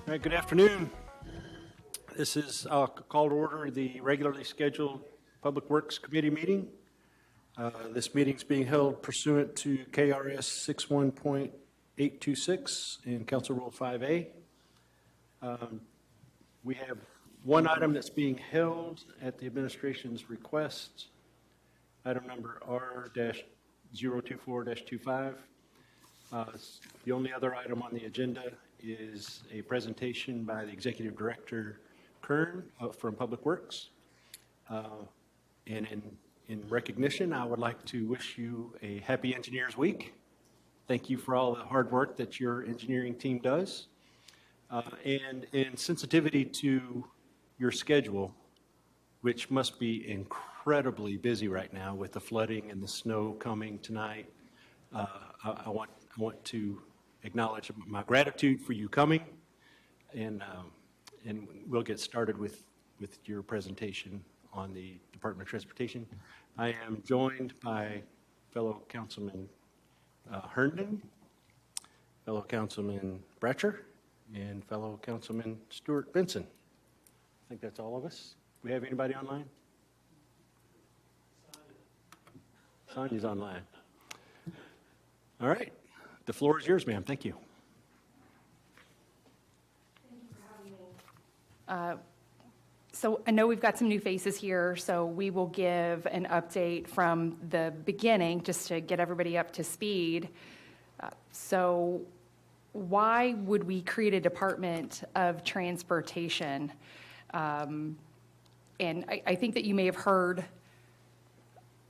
All right, good afternoon. This is call to order the regularly scheduled Public Works Committee meeting. This meeting is being held pursuant to KRS 61.826 and Council Rule 5A. We have one item that's being held at the administration's request, item number R-024-25. The only other item on the agenda is a presentation by the Executive Director, Kern, from Public Works. And in recognition, I would like to wish you a happy Engineers Week. Thank you for all the hard work that your engineering team does. And in sensitivity to your schedule, which must be incredibly busy right now with the flooding and the snow coming tonight, I want to acknowledge my gratitude for you coming, and we'll get started with your presentation on the Department of Transportation. I am joined by fellow Councilman Herndon, fellow Councilman Bratcher, and fellow Councilman Stuart Benson. I think that's all of us. Do we have anybody online? Sonia's online. All right. The floor is yours, ma'am. Thank you. Thank you for having me. So I know we've got some new faces here, so we will give an update from the beginning just to get everybody up to speed. So why would we create a Department of Transportation? And I think that you may have heard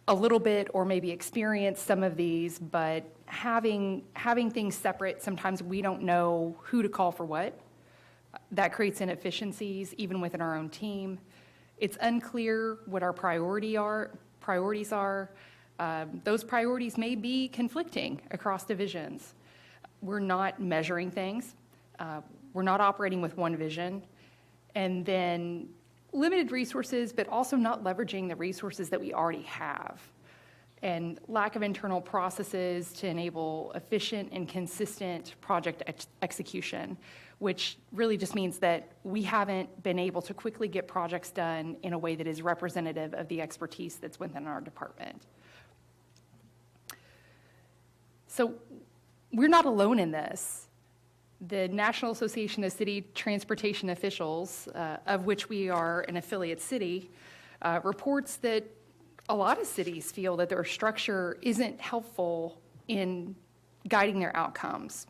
a little bit or maybe experienced some of these, but having things separate, sometimes we don't know who to call for what. That creates inefficiencies even within our own team. It's unclear what our priorities are. Those priorities may be conflicting across divisions. We're not measuring things. We're not operating with one vision. And then limited resources, but also not leveraging the resources that we already have. And lack of internal processes to enable efficient and consistent project execution, which really just means that we haven't been able to quickly get projects done in a way that is representative of the expertise that's within our department. So we're not alone in this. The National Association of City Transportation Officials, of which we are an affiliate city, reports that a lot of cities feel that their structure isn't helpful in guiding their outcomes.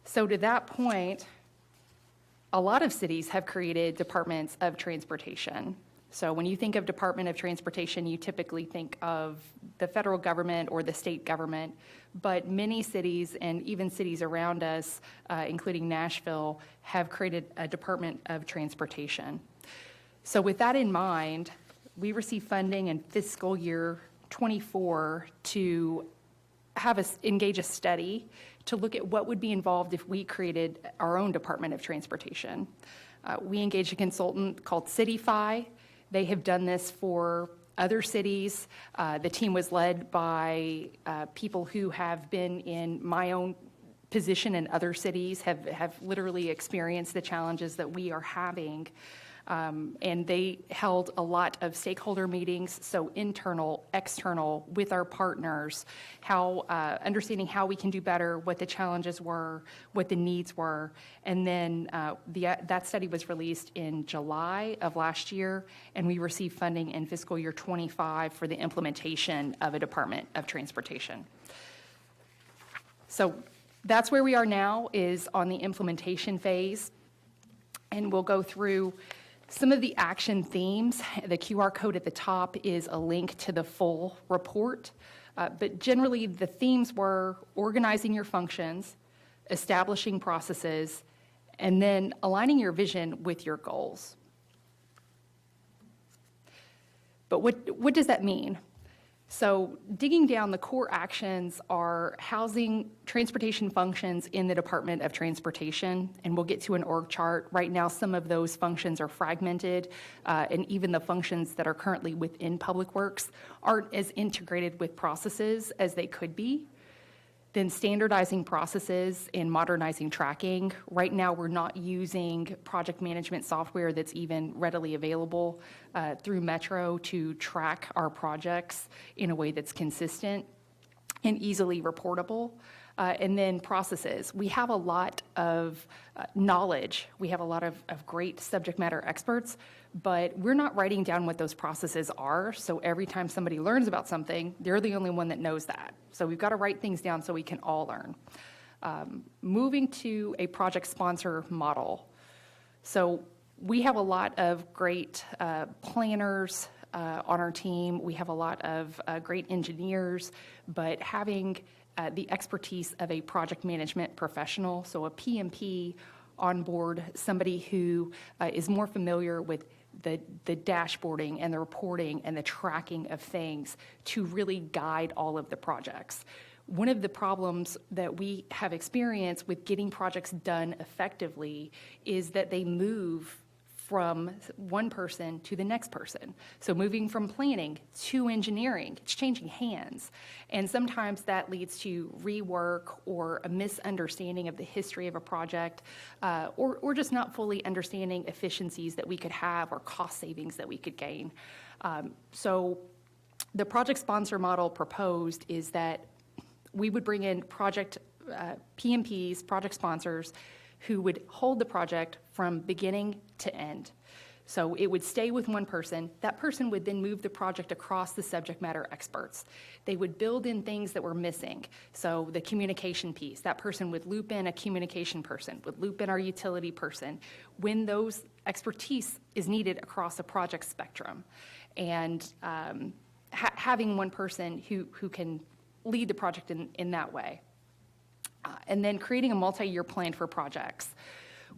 So to that point, a lot of cities have created departments of transportation. So when you think of Department of Transportation, you typically think of the federal government or the state government, but many cities and even cities around us, including Nashville, have created a Department of Transportation. So with that in mind, we received funding in fiscal year 24 to engage a study to look at what would be involved if we created our own Department of Transportation. We engaged a consultant called CityFi. They have done this for other cities. The team was led by people who have been in my own position in other cities, have literally experienced the challenges that we are having. And they held a lot of stakeholder meetings, so internal, external, with our partners, understanding how we can do better, what the challenges were, what the needs were. And then that study was released in July of last year, and we received funding in fiscal year 25 for the implementation of a Department of Transportation. So that's where we are now, is on the implementation phase. And we'll go through some of the action themes. The QR code at the top is a link to the full report. But generally, the themes were organizing your functions, establishing processes, and then aligning your vision with your goals. But what does that mean? So digging down, the core actions are housing transportation functions in the Department of Transportation, and we'll get to an org chart. Right now, some of those functions are fragmented, and even the functions that are currently within Public Works aren't as integrated with processes as they could be. Then standardizing processes and modernizing tracking. Right now, we're not using project management software that's even readily available through Metro to track our projects in a way that's consistent and easily reportable. And then processes. We have a lot of knowledge. We have a lot of great subject matter experts, but we're not writing down what those processes are. So every time somebody learns about something, they're the only one that knows that. So we've got to write things down so we can all learn. Moving to a project sponsor model. So we have a lot of great planners on our team. We have a lot of great engineers, but having the expertise of a project management professional, so a PMP on board, somebody who is more familiar with the dashboarding and the reporting and the tracking of things to really guide all of the projects. One of the problems that we have experienced with getting projects done effectively is that they move from one person to the next person. So moving from planning to engineering, it's changing hands. And sometimes that leads to rework or a misunderstanding of the history of a project, or just not fully understanding efficiencies that we could have or cost savings that we could gain. So the project sponsor model proposed is that we would bring in project PMPs, project sponsors, who would hold the project from beginning to end. So it would stay with one person. That person would then move the project across the subject matter experts. They would build in things that were missing. So the communication piece, that person would loop in a communication person, would loop in our utility person, when those expertise is needed across a project spectrum. And having one person who can lead the project in that way. And then creating a multi-year plan for projects.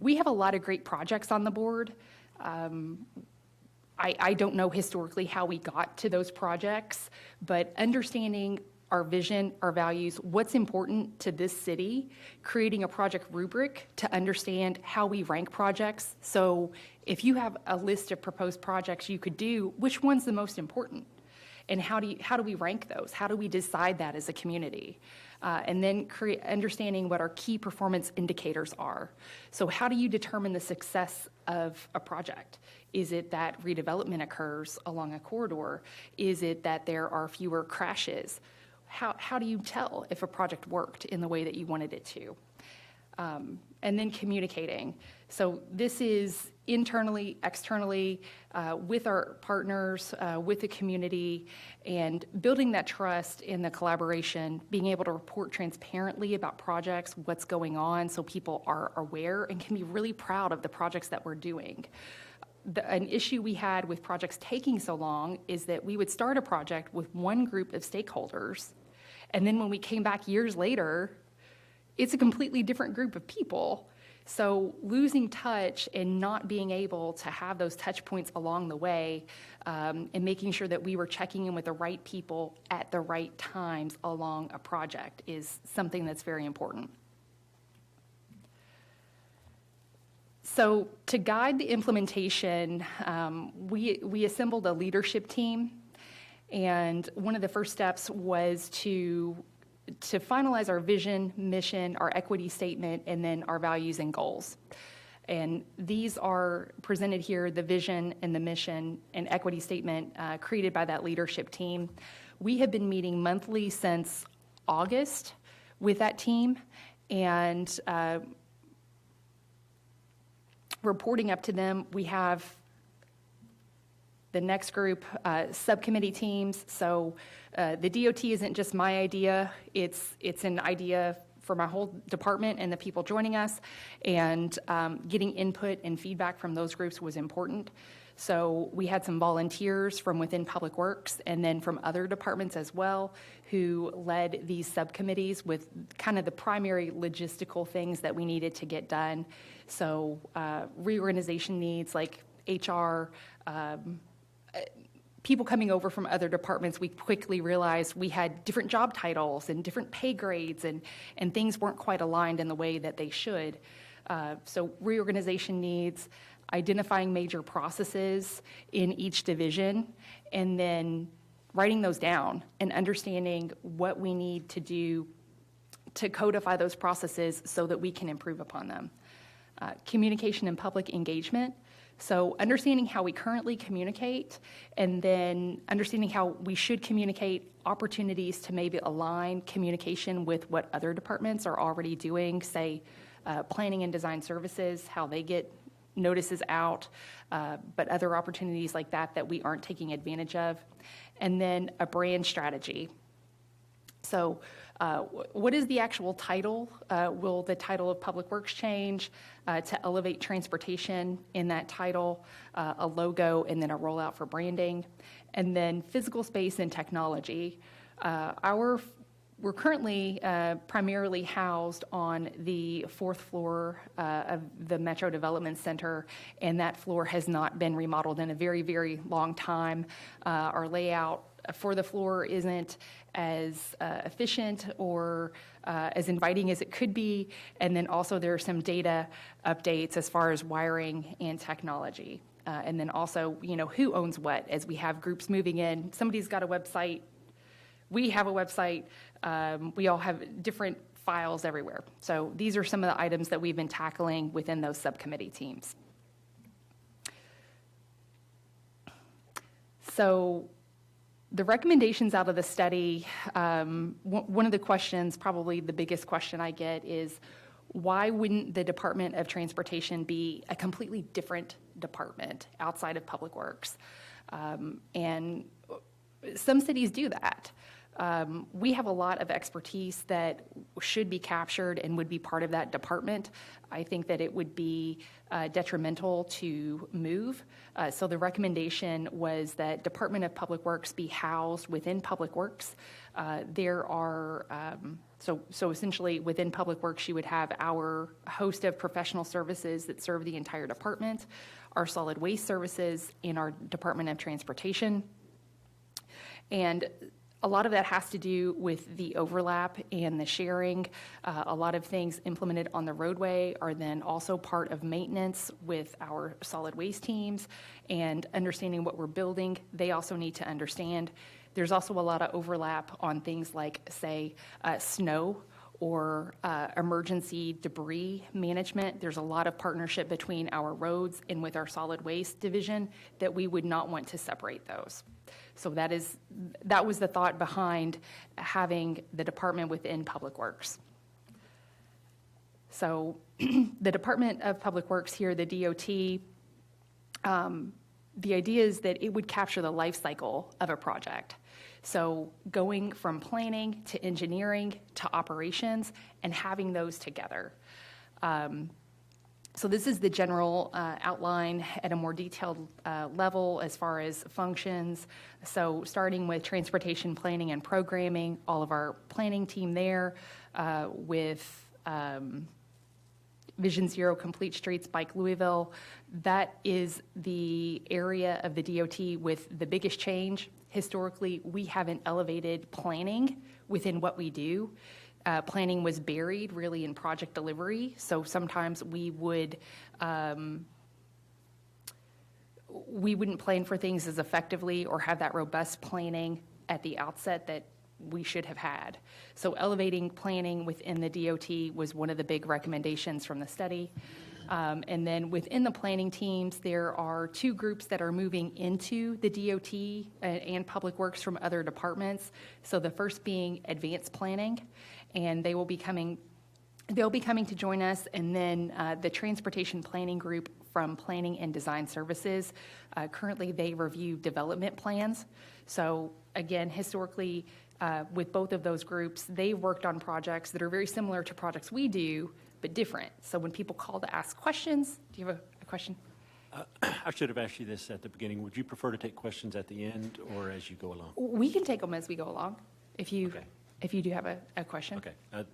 We have a lot of great projects on the board. I don't know historically how we got to those projects, but understanding our vision, our values, what's important to this city, creating a project rubric to understand how we rank projects. So if you have a list of proposed projects you could do, which one's the most important? And how do we rank those? How do we decide that as a community? And then understanding what our key performance indicators are. So how do you determine the success of a project? Is it that redevelopment occurs along a corridor? Is it that there are fewer crashes? How do you tell if a project worked in the way that you wanted it to? And then communicating. So this is internally, externally, with our partners, with the community, and building that trust in the collaboration, being able to report transparently about projects, what's going on, so people are aware and can be really proud of the projects that we're doing. An issue we had with projects taking so long is that we would start a project with one group of stakeholders, and then when we came back years later, it's a completely different group of people. So losing touch and not being able to have those touch points along the way, and making sure that we were checking in with the right people at the right times along a project is something that's very important. So to guide the implementation, we assembled a leadership team, and one of the first steps was to finalize our vision, mission, our equity statement, and then our values and goals. And these are presented here, the vision and the mission and equity statement created by that leadership team. We have been meeting monthly since August with that team, and reporting up to them. We have the next group, subcommittee teams. So the DOT isn't just my idea, it's an idea for my whole department and the people joining us, and getting input and feedback from those groups was important. So we had some volunteers from within Public Works and then from other departments as well who led these subcommittees with kind of the primary logistical things that we needed to get done. So reorganization needs like HR, people coming over from other departments, we quickly realized we had different job titles and different pay grades, and things weren't quite aligned in the way that they should. So reorganization needs, identifying major processes in each division, and then writing those down and understanding what we need to do to codify those processes so that we can improve upon them. Communication and public engagement. So understanding how we currently communicate and then understanding how we should communicate, opportunities to maybe align communication with what other departments are already doing, say planning and design services, how they get notices out, but other opportunities like that that we aren't taking advantage of. And then a brand strategy. So what is the actual title? Will the title of Public Works change to elevate transportation in that title, a logo, and then a rollout for branding? And then physical space and technology. We're currently primarily housed on the 4th floor of the Metro Development Center, and that floor has not been remodeled in a very, very long time. Our layout for the floor isn't as efficient or as inviting as it could be, and then also there are some data updates as far as wiring and technology. And then also, who owns what as we have groups moving in. Somebody's got a website. We have a website. We all have different files everywhere. So these are some of the items that we've been tackling within those subcommittee teams. So the recommendations out of the study, one of the questions, probably the biggest question I get is, why wouldn't the Department of Transportation be a completely different department outside of Public Works? And some cities do that. We have a lot of expertise that should be captured and would be part of that department. I think that it would be detrimental to move. So the recommendation was that Department of Public Works be housed within Public Works. There are, so essentially within Public Works, you would have our host of professional services that serve the entire department, our solid waste services, and our Department of Transportation. And a lot of that has to do with the overlap and the sharing. A lot of things implemented on the roadway are then also part of maintenance with our solid waste teams and understanding what we're building. They also need to understand. There's also a lot of overlap on things like, say, snow or emergency debris management. There's a lot of partnership between our roads and with our solid waste division that we would not want to separate those. So that was the thought behind having the department within Public Works. So the Department of Public Works here, the DOT, the idea is that it would capture the life cycle of a project. So going from planning to engineering to operations and having those together. So this is the general outline at a more detailed level as far as functions. So starting with transportation planning and programming, all of our planning team there with Vision Zero Complete Streets, Bike Louisville. That is the area of the DOT with the biggest change. Historically, we haven't elevated planning within what we do. Planning was buried really in project delivery, so sometimes we wouldn't plan for things as effectively or have that robust planning at the outset that we should have had. So elevating planning within the DOT was one of the big recommendations from the study. And then within the planning teams, there are two groups that are moving into the DOT and Public Works from other departments. So the first being advanced planning, and they'll be coming to join us, and then the transportation planning group from Planning and Design Services. Currently, they review development plans. So again, historically, with both of those groups, they worked on projects that are very similar to projects we do, but different. So when people call to ask questions, do you have a question? I should have asked you this at the beginning. Would you prefer to take questions at the end or as you go along? We can take them as we go along, if you do have a question. Okay. I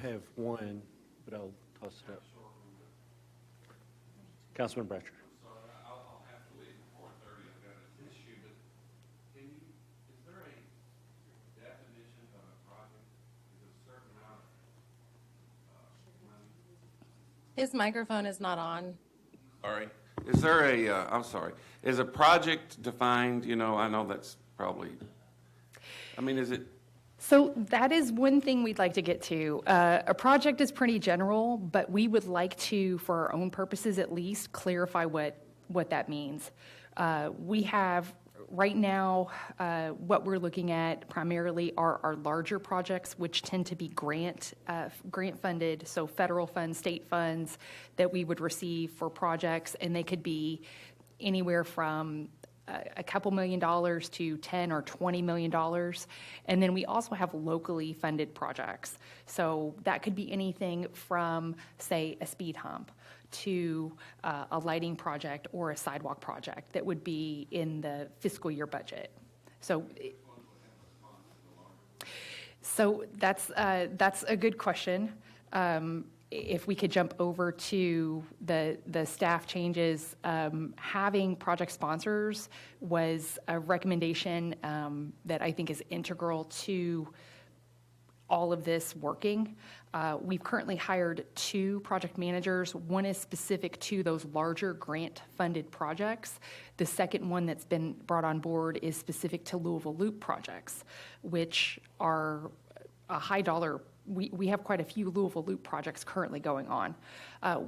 have one, but I'll toss it up. Councilman Bratcher. I'll have to leave at 4:30. I've got an issue, but is there a definition of a project? Is it a certain amount of money? His microphone is not on. Sorry. Is there I'm sorry, is a project defined, I know that's probably, is it? So that is one thing we'd like to get to. A project is pretty general, but we would like to, for our own purposes at least, clarify what that means. We have, right now, what we're looking at primarily are our larger projects, which tend to be grant funded, so federal funds, state funds that we would receive for projects, and they could be anywhere from a couple $1,000,000 to 10 or $20 million. And then we also have locally funded projects. So that could be anything from, say, a speed hump to a lighting project or a sidewalk project that would be in the fiscal year budget. So that's a good question. If we could jump over to the staff changes, having project sponsors was a recommendation that I think is integral to all of this working. We've currently hired 2 project managers. One is specific to those larger grant-funded projects. The second one that's been brought on board is specific to Louisville Loop projects, which are a high dollar. We have quite a few Louisville Loop projects currently going on.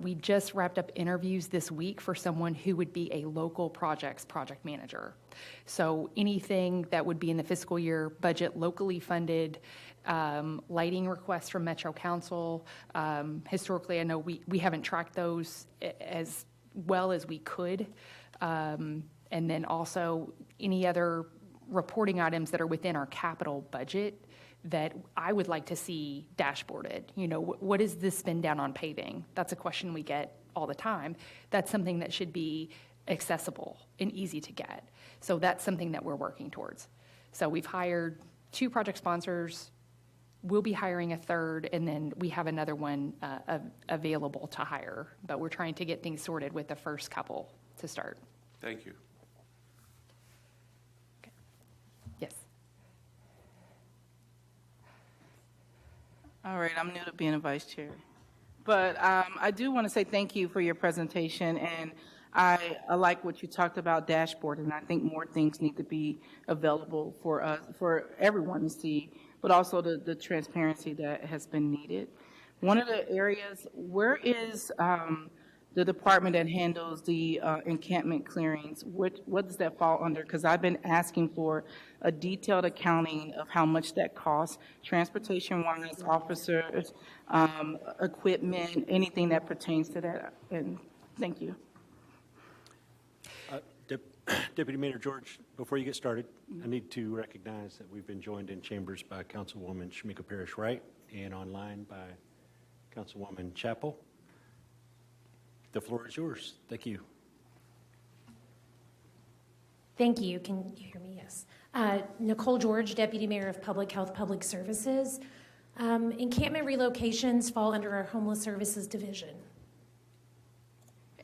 We just wrapped up interviews this week for someone who would be a local project manager. So anything that would be in the fiscal year budget locally funded, lighting requests from Metro Council. Historically, I know we haven't tracked those as well as we could. And then also any other reporting items that are within our capital budget that I would like to see dashboarded. You know, what is this spend down on paving? That's a question we get all the time. That's something that should be accessible and easy to get. So that's something that we're working towards. So we've hired 2 project sponsors. We'll be hiring a third, and then we have another one available to hire. But we're trying to get things sorted with the first couple to start. Thank you. Okay. Yes. All right, I'm new to being a vice chair. But I do want to say thank you for your presentation, and I like what you talked about dashboard, and I think more things need to be available for us, for everyone to see, but also the transparency that has been needed. One of the areas, where is the department that handles the encampment clearings? What does that fall under? Because I've been asking for a detailed accounting of how much that costs, transportation-wise, officers, equipment, anything that pertains to that. And thank you. Deputy Mayor George, before you get started, I need to recognize that we've been joined in chambers by Councilwoman Shamika Parrish Wright and online by Councilwoman Chappell. The floor is yours. Thank you. Thank you. Can you hear me? Yes. Nicole George, Deputy Mayor of Public Health, Public Services. Encampment relocations fall under our Homeless Services Division.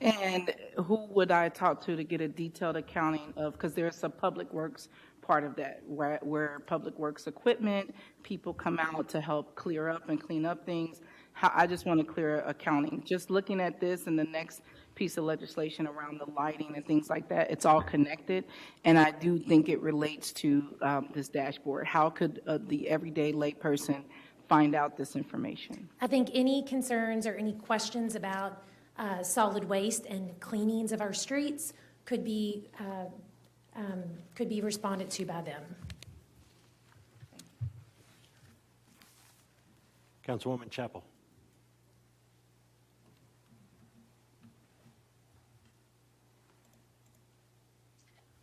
And who would I talk to get a detailed accounting of, because there's a public works part of that, where public works equipment, people come out to help clear up and clean up things. I just want a clear accounting. Just looking at this and the next piece of legislation around the lighting and things like that, it's all connected. And I do think it relates to this dashboard. How could the everyday layperson find out this information? I think any concerns or any questions about solid waste and cleanings of our streets could be responded to by them. Councilwoman Chappell.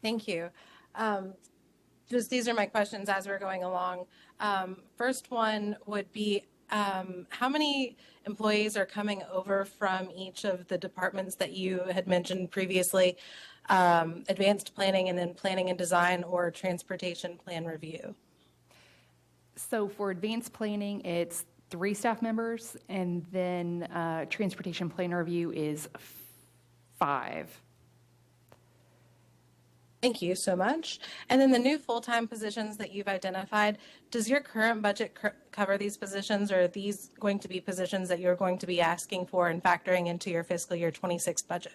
Thank you. Just these are my questions as we're going along. First one would be, how many employees are coming over from each of the departments that you had mentioned previously, advanced planning and then planning and design or transportation plan review? So for advanced planning, it's 3 staff members, and then transportation plan review is 5. Thank you so much. And then the new full-time positions that you've identified, does your current budget cover these positions, or are these going to be positions that you're going to be asking for and factoring into your fiscal year 26 budget?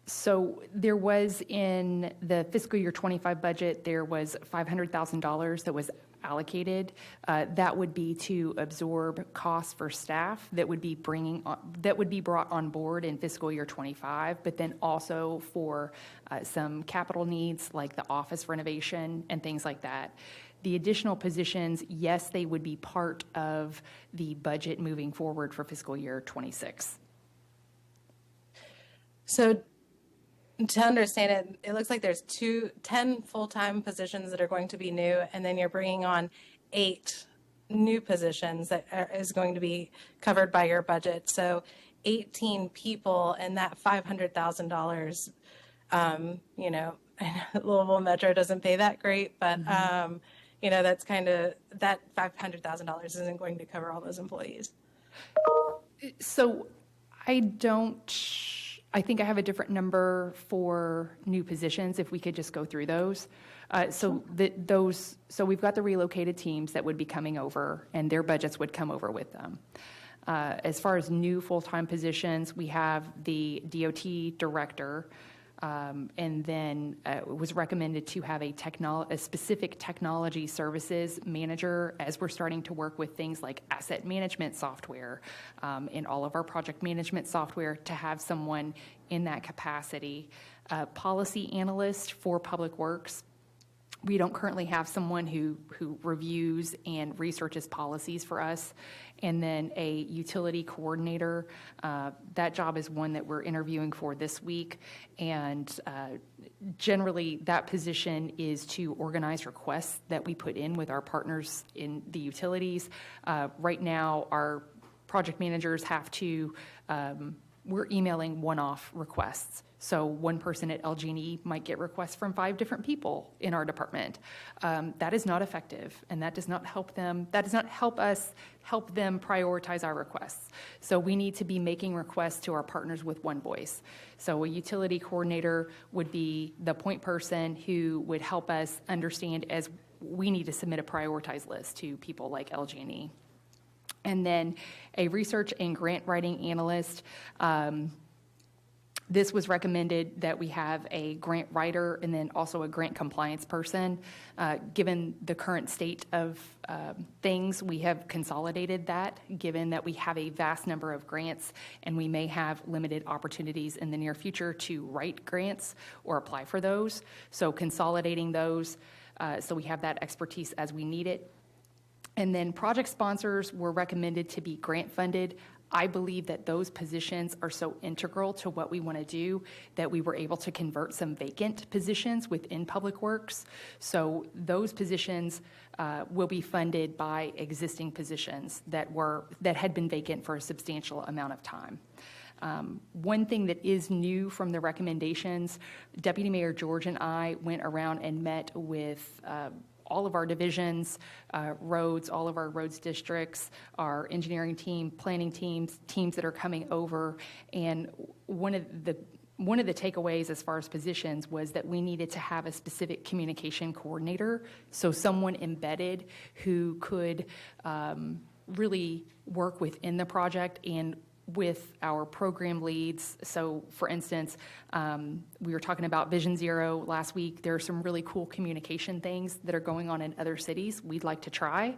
So there was in the fiscal year 25 budget, there was $500,000 that was allocated. That would be to absorb costs for staff that would be brought on board in fiscal year 25, but then also for some capital needs like the office renovation and things like that. The additional positions, yes, they would be part of the budget moving forward for fiscal year 26. So to understand it, it looks like there's 10 full-time positions that are going to be new, and then you're bringing on 8 new positions that is going to be covered by your budget. So 18 people and that $500,000, you know, Louisville Metro doesn't pay that great, but, you know, that's kind of, that $500,000 isn't going to cover all those employees. So I think I have a different number for new positions, if we could just go through those. So we've got the relocated teams that would be coming over, and their budgets would come over with them. As far as new full-time positions, we have the DOT director, and then it was recommended to have a specific technology services manager, as we're starting to work with things like asset management software and all of our project management software, to have someone in that capacity. Policy analyst for Public Works. We don't currently have someone who reviews and researches policies for us. And then a utility coordinator. That job is one that we're interviewing for this week. And generally, that position is to organize requests that we put in with our partners in the utilities. Right now, our project managers have to, we're emailing one-off requests. So one person at LG&E might get requests from 5 different people in our department. That is not effective, and that does not help them. That does not help us help them prioritize our requests. So we need to be making requests to our partners with one voice. So a utility coordinator would be the point person who would help us understand as we need to submit a prioritized list to people like LG&E. And then a research and grant writing analyst. This was recommended that we have a grant writer and then also a grant compliance person. Given the current state of things, we have consolidated that, given that we have a vast number of grants and we may have limited opportunities in the near future to write grants or apply for those. So consolidating those so we have that expertise as we need it. And then project sponsors were recommended to be grant funded. I believe that those positions are so integral to what we want to do that we were able to convert some vacant positions within Public Works. So those positions will be funded by existing positions that had been vacant for a substantial amount of time. One thing that is new from the recommendations, Deputy Mayor George and I went around and met with all of our divisions, roads, all of our roads districts, our engineering team, planning teams that are coming over. And one of the takeaways as far as positions was that we needed to have a specific communication coordinator, so someone embedded who could really work within the project and with our program leads. So for instance, we were talking about Vision Zero last week. There are some really cool communication things that are going on in other cities we'd like to try.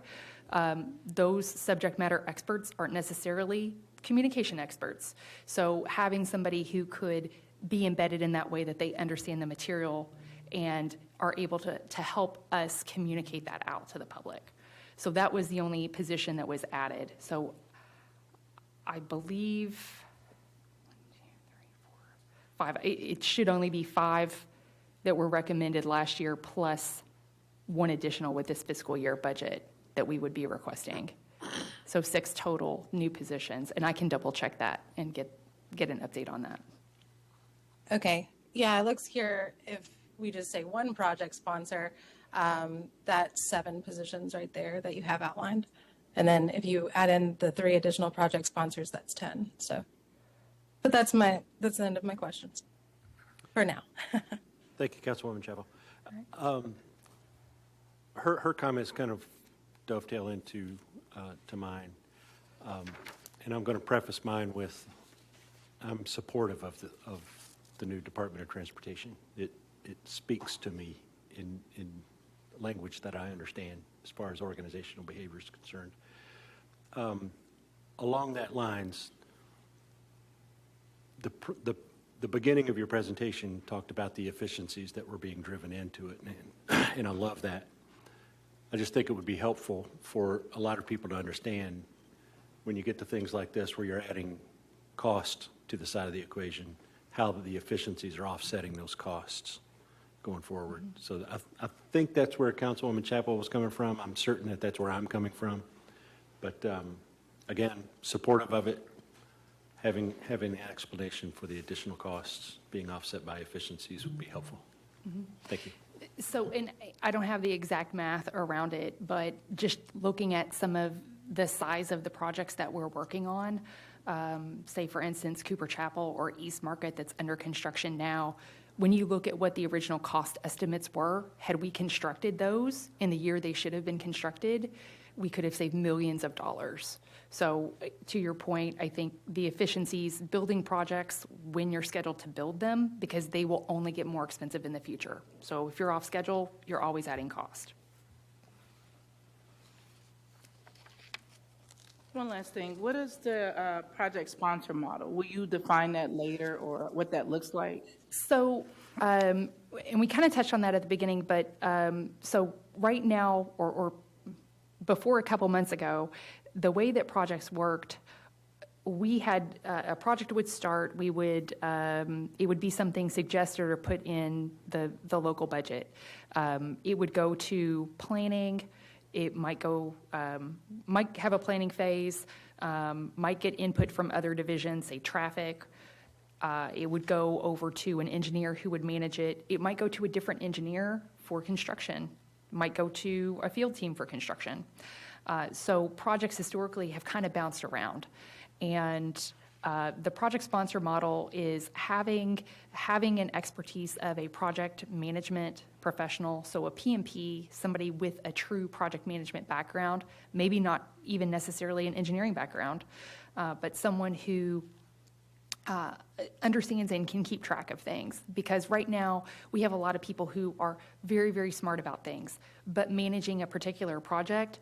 Those subject matter experts aren't necessarily communication experts. So having somebody who could be embedded in that way that they understand the material and are able to help us communicate that out to the public. So that was the only position that was added. So I believe 5. It should only be 5 that were recommended last year, plus 1 additional with this fiscal year budget that we would be requesting. So 6 total new positions, and I can double check that and get an update on that. Okay. Yeah, it looks here, if we just say 1 project sponsor, that's 7 positions right there that you have outlined. And then if you add in the 3 additional project sponsors, that's 10. So, but that's the end of my questions for now. Thank you, Councilwoman Chapel. Her comments kind of dovetail into to mine, and I'm going to preface mine with I'm supportive of the new Department of Transportation. It speaks to me in language that I understand as far as organizational behavior is concerned. Along that lines, the beginning of your presentation talked about the efficiencies that were being driven into it, and I love that. I just think it would be helpful for a lot of people to understand when you get to things like this where you're adding cost to the side of the equation, how the efficiencies are offsetting those costs going forward. So I think that's where Councilwoman Chapel was coming from. I'm certain that that's where I'm coming from. But again, supportive of it, having the explanation for the additional costs being offset by efficiencies would be helpful. Thank you. So, and I don't have the exact math around it, but just looking at some of the size of the projects that we're working on, say for instance, Cooper Chapel or East Market that's under construction now, when you look at what the original cost estimates were, had we constructed those in the year they should have been constructed, we could have saved millions of dollars. So to your point, I think the efficiencies, building projects when you're scheduled to build them, because they will only get more expensive in the future. So if you're off schedule, you're always adding cost. One last thing, what is the project sponsor model? Will you define that later or what that looks like? So, and we kind of touched on that at the beginning, but so right now, or before a couple months ago, the way that projects worked, we had a project would start, we would, it would be something suggested or put in the local budget. It would go to planning. It might go, might have a planning phase, might get input from other divisions, say traffic. It would go over to an engineer who would manage it. It might go to a different engineer for construction. It might go to a field team for construction. So projects historically have kind of bounced around. And the project sponsor model is having an expertise of a project management professional, so a PMP, somebody with a true project management background, maybe not even necessarily an engineering background, but someone who understands and can keep track of things. Because right now, we have a lot of people who are very, very smart about things, but managing a particular project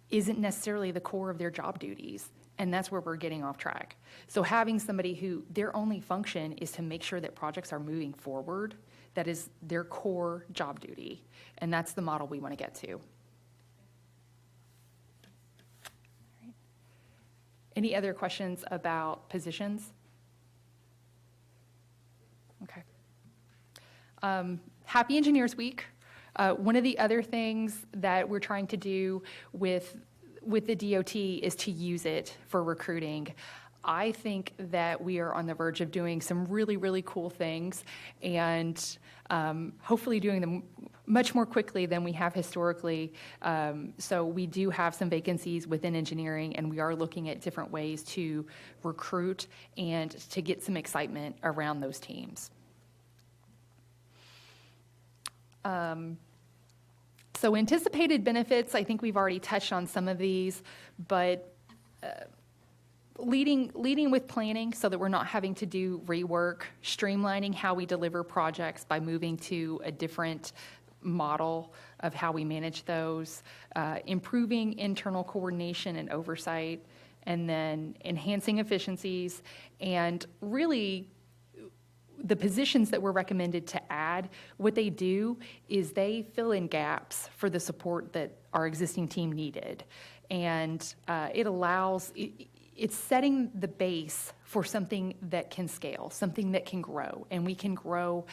isn't necessarily the core of their job duties. And that's where we're getting off track. So having somebody who their only function is to make sure that projects are moving forward, that is their core job duty. And that's the model we want to get to. Any other questions about positions? Okay. Happy Engineers Week. One of the other things that we're trying to do with the DOT is to use it for recruiting. I think that we are on the verge of doing some really, really cool things and hopefully doing them much more quickly than we have historically. So we do have some vacancies within engineering, and we are looking at different ways to recruit and to get some excitement around those teams. So anticipated benefits, I think we've already touched on some of these, but leading with planning so that we're not having to do rework, streamlining how we deliver projects by moving to a different model of how we manage those, improving internal coordination and oversight, and then enhancing efficiencies, and really the positions that were recommended to add, what they do is they fill in gaps for the support that our existing team needed. And it's setting the base for something that can scale, something that can grow, and we can grow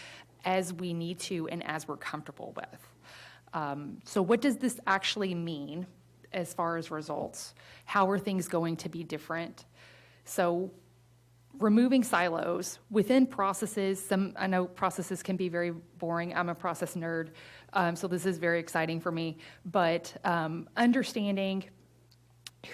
as we need to and as we're comfortable with. So what does this actually mean as far as results? How are things going to be different? So removing silos within processes. I know processes can be very boring. I'm a process nerd, so this is very exciting for me. But understanding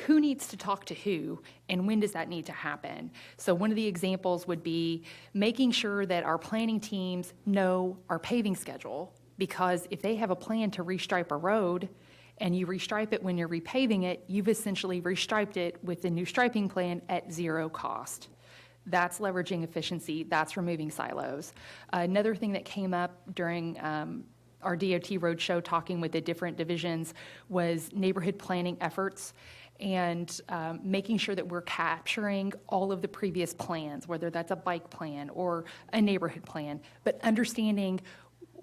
who needs to talk to who and when does that need to happen. So one of the examples would be making sure that our planning teams know our paving schedule, because if they have a plan to restripe a road and you restripe it when you're repaving it, you've essentially restriped it with the new striping plan at zero cost. That's leveraging efficiency, that's removing silos. Another thing that came up during our DOT roadshow, talking with the different divisions, was neighborhood planning efforts and making sure that we're capturing all of the previous plans, whether that's a bike plan or a neighborhood plan, but understanding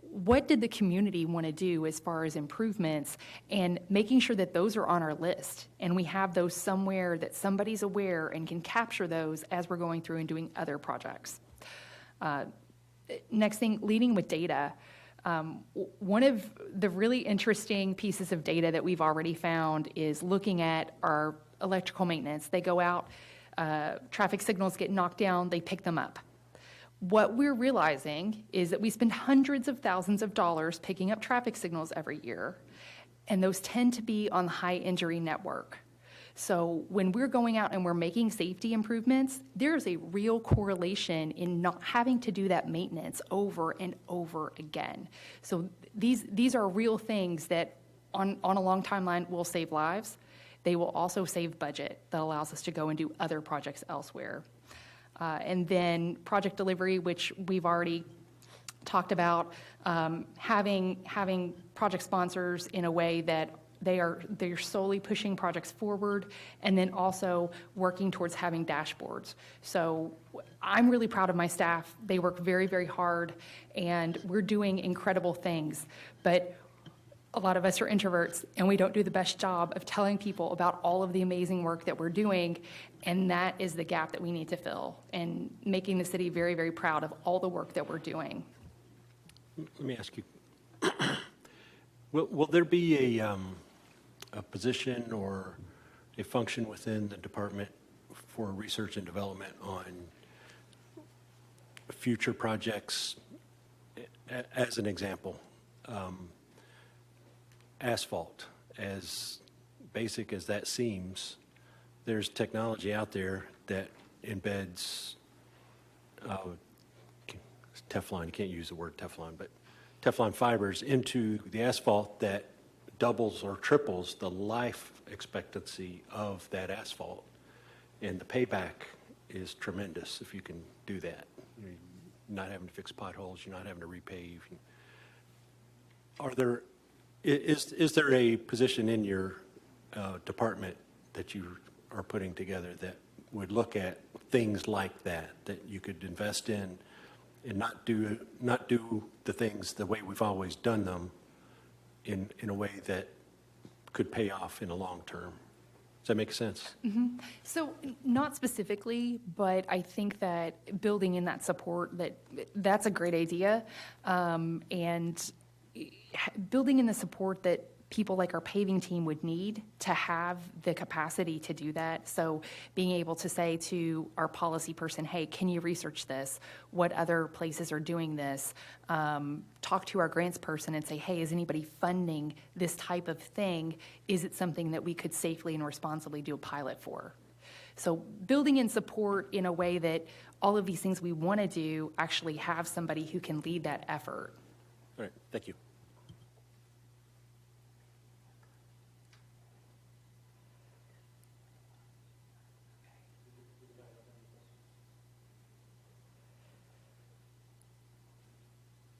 what did the community want to do as far as improvements, and making sure that those are on our list and we have those somewhere that somebody's aware and can capture those as we're going through and doing other projects. Next thing, leading with data. One of the really interesting pieces of data that we've already found is looking at our electrical maintenance. They go out, traffic signals get knocked down, they pick them up. What we're realizing is that we spend hundreds of thousands of dollars picking up traffic signals every year, and those tend to be on the high injury network. So when we're going out and we're making safety improvements, there's a real correlation in not having to do that maintenance over and over again. So these are real things that on a long timeline will save lives. They will also save budget that allows us to go and do other projects elsewhere. And then project delivery, which we've already talked about, having project sponsors in a way that they're solely pushing projects forward, and then also working towards having dashboards. So I'm really proud of my staff. They work very, very hard, and we're doing incredible things. But a lot of us are introverts, and we don't do the best job of telling people about all of the amazing work that we're doing, and that is the gap that we need to fill, and making the city very, very proud of all the work that we're doing. Let me ask you, will there be a position or a function within the department for research and development on future projects? As an example, asphalt, as basic as that seems, there's technology out there that embeds Teflon, you can't use the word Teflon, but Teflon fibers into the asphalt that doubles or triples the life expectancy of that asphalt. And the payback is tremendous if you can do that. You're not having to fix potholes, you're not having to repave. Is there a position in your department that you are putting together that would look at things like that you could invest in and not do the things the way we've always done them in a way that could pay off in the long term? Does that make sense? So not specifically, but I think that building in that support, that's a great idea. And building in the support that people like our paving team would need to have the capacity to do that. So being able to say to our policy person, hey, can you research this? What other places are doing this? Talk to our grants person and say, hey, is anybody funding this type of thing? Is it something that we could safely and responsibly do a pilot for? So building in support in a way that all of these things we want to do actually have somebody who can lead that effort. All right, thank you.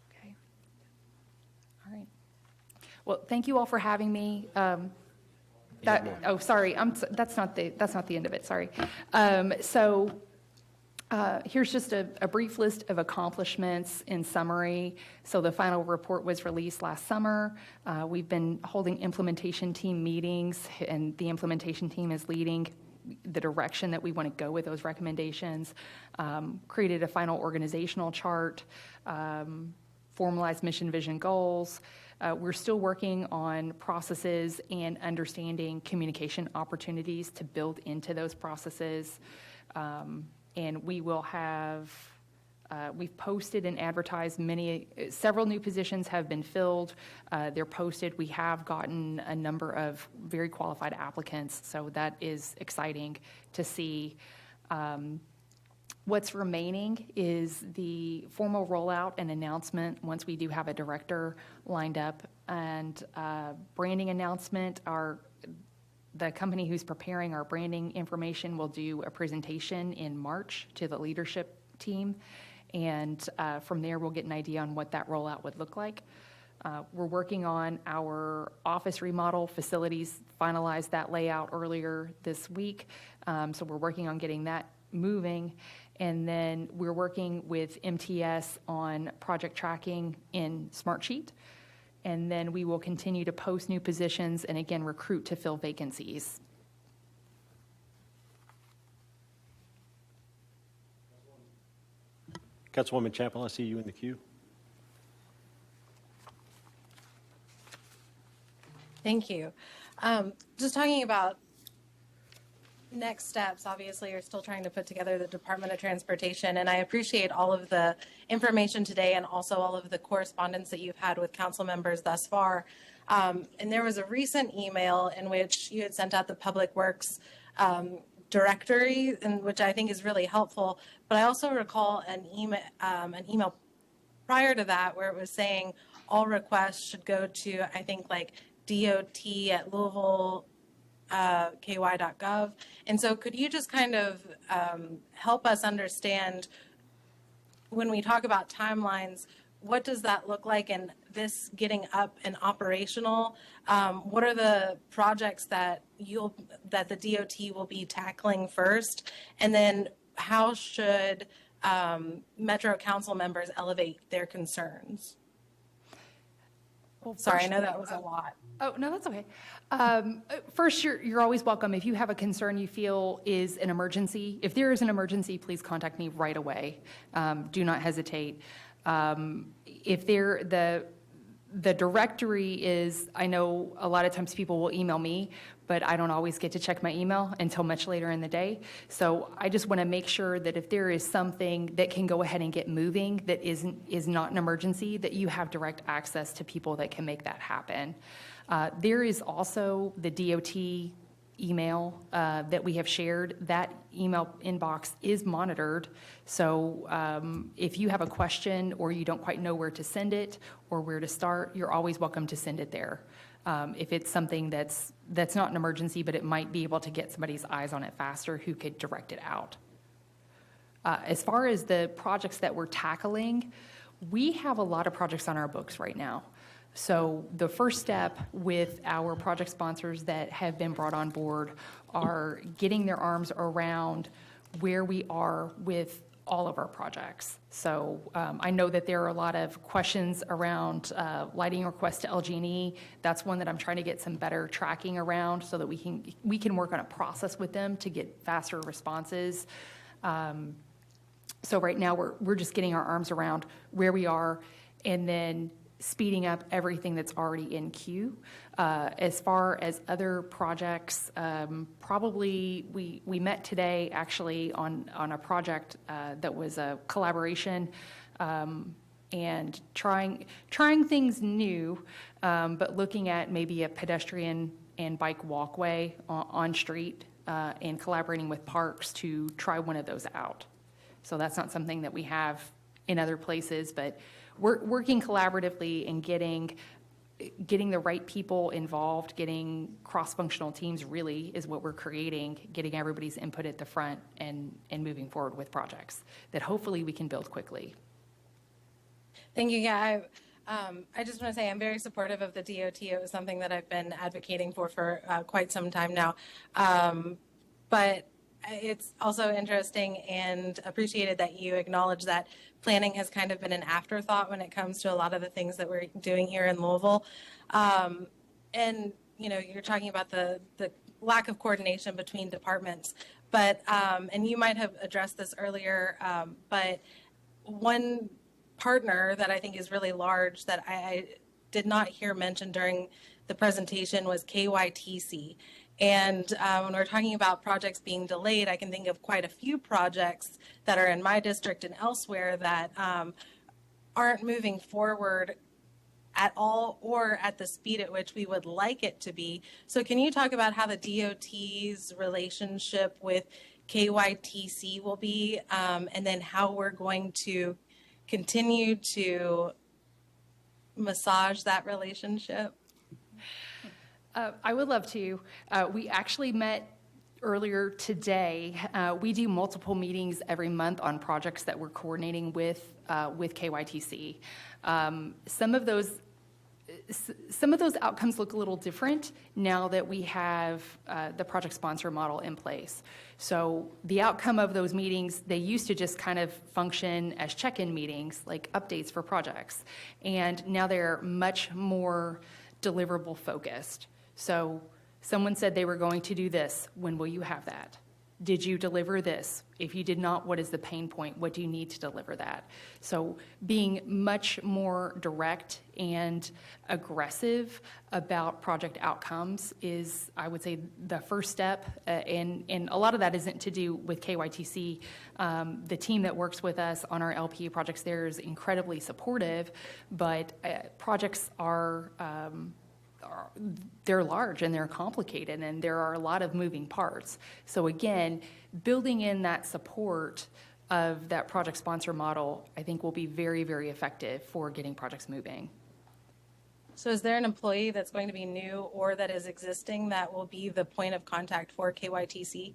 Okay. All right. Well, thank you all for having me. Sorry, that's not the end of it, sorry. Here's just a brief list of accomplishments in summary. So the final report was released last summer. We've been holding implementation team meetings, and the implementation team is leading the direction that we want to go with those recommendations. Created a final organizational chart, formalized mission, vision, goals. We're still working on processes and understanding communication opportunities to build into those processes. And we will have, we've posted and advertised several new positions have been filled. They're posted. We have gotten a number of very qualified applicants, so that is exciting to see. What's remaining is the formal rollout and announcement once we do have a director lined up, and branding announcement. the company who's preparing our branding information will do a presentation in March to the leadership team. And from there, we'll get an idea on what that rollout would look like. We're working on our office remodel facilities, finalized that layout earlier this week. So we're working on getting that moving. And then we're working with MTS on project tracking in Smartsheet. And then we will continue to post new positions and again, recruit to fill vacancies. Councilwoman Chapel, I see you in the queue. Thank you. Just talking about next steps, obviously, you're still trying to put together the Department of Transportation, and I appreciate all of the information today and also all of the correspondence that you've had with council members thus far. And there was a recent email in which you had sent out the Public Works directory, and which I think is really helpful. But I also recall an email prior to that where it was saying all requests should go to, I think, like dot@Louisville ky.gov. And so could you just kind of help us understand, when we talk about timelines, what does that look like, and this getting up and operational? What are the projects that the DOT will be tackling first? And then how should Metro Council members elevate their concerns? Well, Sorry, I know that was a lot. Oh, no, that's okay. First, you're always welcome. If you have a concern you feel is an emergency, if there is an emergency, please contact me right away. Do not hesitate. If the directory is, I know a lot of times people will email me, but I don't always get to check my email until much later in the day. So I just want to make sure that if there is something that can go ahead and get moving that is not an emergency, that you have direct access to people that can make that happen. There is also the DOT email that we have shared. That email inbox is monitored. So if you have a question or you don't quite know where to send it or where to start, you're always welcome to send it there. If it's something that's not an emergency, but it might be able to get somebody's eyes on it faster, who could direct it out. As far as the projects that we're tackling, we have a lot of projects on our books right now. So the first step with our project sponsors that have been brought on board are getting their arms around where we are with all of our projects. So I know that there are a lot of questions around lighting requests to LG&E. That's one that I'm trying to get some better tracking around so that we can work on a process with them to get faster responses. So right now we're just getting our arms around where we are and then speeding up everything that's already in queue. As far as other projects, probably we met today actually on a project that was a collaboration and trying things new, but looking at maybe a pedestrian and bike walkway on street and collaborating with parks to try one of those out. So that's not something that we have in other places, but we're working collaboratively and getting the right people involved, getting cross-functional teams really is what we're creating, getting everybody's input at the front and moving forward with projects that hopefully we can build quickly. Thank you. Yeah, I just want to say I'm very supportive of the DOT. It was something that I've been advocating for quite some time now. But it's also interesting and appreciated that you acknowledge that planning has kind of been an afterthought when it comes to a lot of the things that we're doing here in Louisville. And, you know, you're talking about the lack of coordination between departments. But, and you might have addressed this earlier, but one partner that I think is really large that I did not hear mentioned during the presentation was KYTC. And when we're talking about projects being delayed, I can think of quite a few projects that are in my district and elsewhere that aren't moving forward at all or at the speed at which we would like it to be. So can you talk about how the DOT's relationship with KYTC will be, and then how we're going to continue to massage that relationship? I would love to. We actually met earlier today. We do multiple meetings every month on projects that we're coordinating with KYTC. Some of those outcomes look a little different now that we have the project sponsor model in place. So the outcome of those meetings, they used to just kind of function as check-in meetings, like updates for projects. And now they're much more deliverable focused. So someone said they were going to do this. When will you have that? Did you deliver this? If you did not, what is the pain point? What do you need to deliver that? So being much more direct and aggressive about project outcomes is, I would say, the first step. And a lot of that isn't to do with KYTC. The team that works with us on our LPA projects there is incredibly supportive, but projects they're large and they're complicated and there are a lot of moving parts. So again, building in that support of that project sponsor model, I think will be very, very effective for getting projects moving. So is there an employee that's going to be new or that is existing that will be the point of contact for KYTC?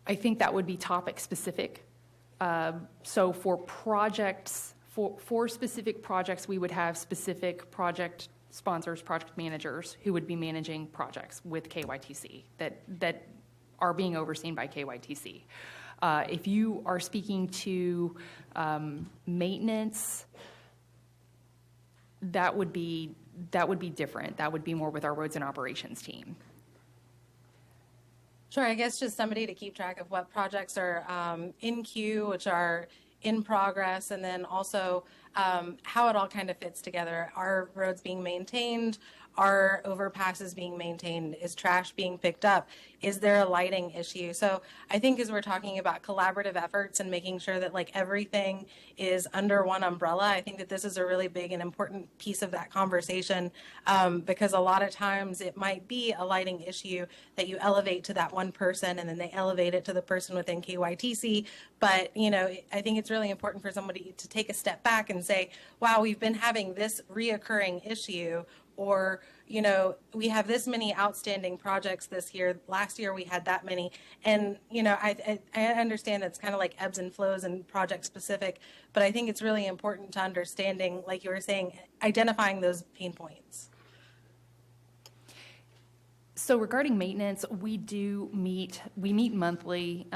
I think that would be topic specific. So for projects, for specific projects, we would have specific project sponsors, project managers who would be managing projects with KYTC that are being overseen by KYTC. If you are speaking to maintenance, that would be different. That would be more with our roads and operations team. Sure, I guess just somebody to keep track of what projects are in queue, which are in progress, and then also how it all kind of fits together. Are roads being maintained? Are overpasses being maintained? Is trash being picked up? Is there a lighting issue? So I think as we're talking about collaborative efforts and making sure that like everything is under one umbrella, I think that this is a really big and important piece of that conversation, because a lot of times it might be a lighting issue that you elevate to that one person and then they elevate it to the person within KYTC. But, you know, I think it's really important for somebody to take a step back and say, wow, we've been having this reoccurring issue, or, you know, we have this many outstanding projects this year. Last year we had that many. And, you know, I understand that's kind of like ebbs and flows and project specific, but I think it's really important to understanding, like you were saying, identifying those pain points. So regarding maintenance, we meet monthly.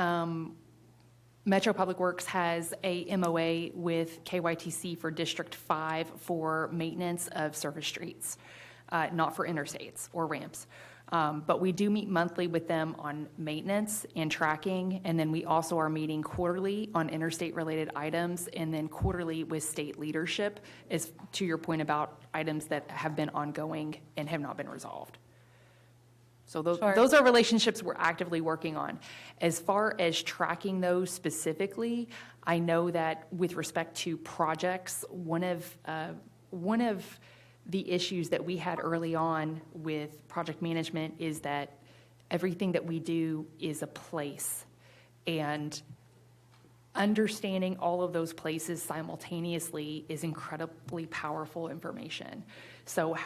Metro Public Works has a MOA with KYTC for District 5 for maintenance of surface streets, not for interstates or ramps. But we do meet monthly with them on maintenance and tracking, and then we also are meeting quarterly on interstate-related items, and then quarterly with state leadership, is to your point about items that have been ongoing and have not been resolved. So those are relationships we're actively working on. As far as tracking those specifically, I know that with respect to projects, one of the issues that we had early on with project management is that everything that we do is a place. And understanding all of those places simultaneously is incredibly powerful information. So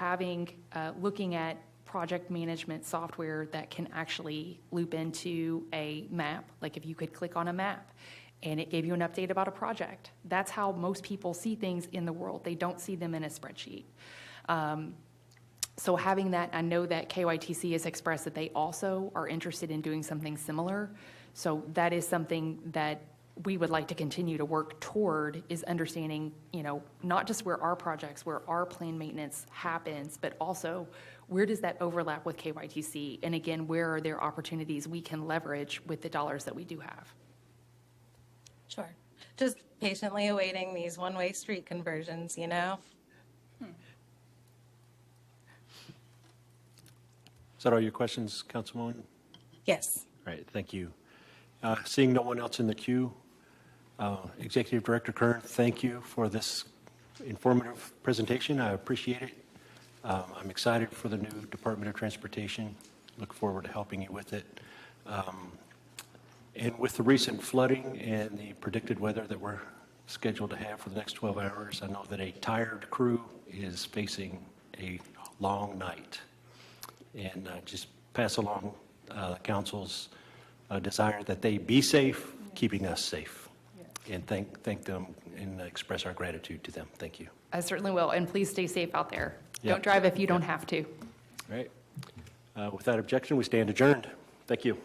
looking at project management software that can actually loop into a map, like if you could click on a map and it gave you an update about a project. That's how most people see things in the world. They don't see them in a spreadsheet. So having that, I know that KYTC has expressed that they also are interested in doing something similar. So that is something that we would like to continue to work toward, is understanding, you know, not just where our planned maintenance happens, but also where does that overlap with KYTC? And again, where are there opportunities we can leverage with the dollars that we do have? Sure. Just patiently awaiting these one-way street conversions, you know? Is that all your questions, Councilwoman? Yes. All right, thank you. Seeing no one else in the queue, Executive Director Kern, thank you for this informative presentation. I appreciate it. I'm excited for the new Department of Transportation. Look forward to helping you with it. And with the recent flooding and the predicted weather that we're scheduled to have for the next 12 hours, I know that a tired crew is facing a long night. And just pass along council's desire that they be safe, keeping us safe. And thank them and express our gratitude to them. Thank you. I certainly will, and please stay safe out there. Yep. Don't drive if you don't have to. All right. Without objection, we stand adjourned. Thank you.